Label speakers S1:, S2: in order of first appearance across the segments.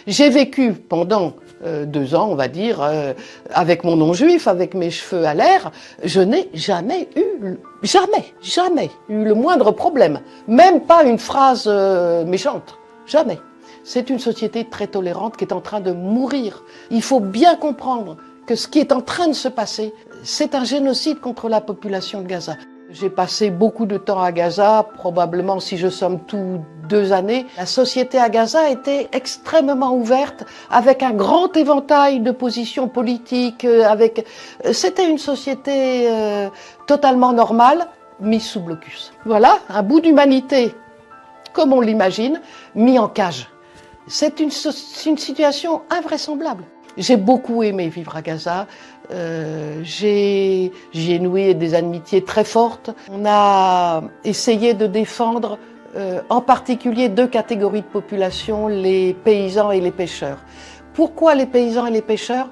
S1: J'ai vécu pendant 2 ans, on va dire, avec mon nom juif, avec mes cheveux à l'air. Je n'ai jamais eu le moindre problème. Même pas une phrase méchante. Jamais. C'est une société très tolérante qui est en train de mourir. Il faut bien comprendre que ce qui est en train de se passer, c'est un génocide contre la population de Gaza. J'ai passé beaucoup de temps à Gaza, probablement si je somme tout 2 années. La société à Gaza était extrêmement ouverte, avec un grand éventail de positions politiques. C'était une société totalement normale, mise sous blocus. Voilà, un bout d'humanité, comme on l'imagine, mis en cage. C'est une situation invraisemblable. J'ai beaucoup aimé vivre à Gaza. J'y ai noué des amitiés très fortes. On a essayé de défendre en particulier 2 catégories de population, les paysans et les pêcheurs. Pourquoi les paysans et les pêcheurs?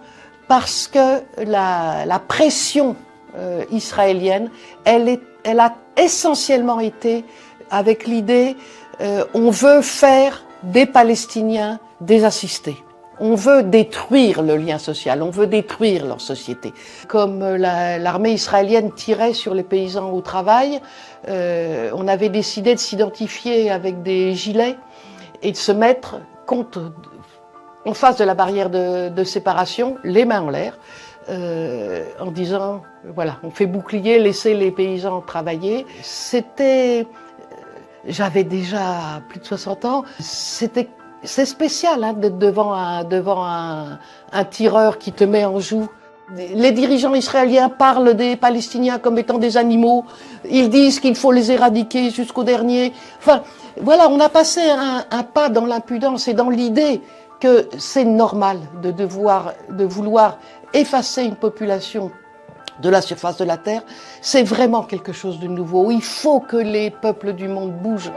S1: Parce que la pression israélienne, elle a essentiellement été avec l'idée on veut faire des Palestiniens des assistés. On veut détruire le lien social, on veut détruire leur société. Comme l'armée israélienne tirait sur les paysans au travail, on avait décidé de s'identifier avec des gilets et de se mettre en face de la barrière de séparation, les mains en l'air, en disant, voilà, on fait bouclier, laissez les paysans travailler. J'avais déjà plus de 60 ans, c'est spécial d'être devant un tireur qui te met en joue. Les dirigeants israéliens parlent des Palestiniens comme étant des animaux. Ils disent qu'il faut les éradiquer jusqu'au dernier. Enfin, voilà, on a passé un pas dans l'impudence et dans l'idée que c'est normal de vouloir effacer une population de la surface de la Terre. C'est vraiment quelque chose de nouveau. Il faut que les peuples du monde bougent.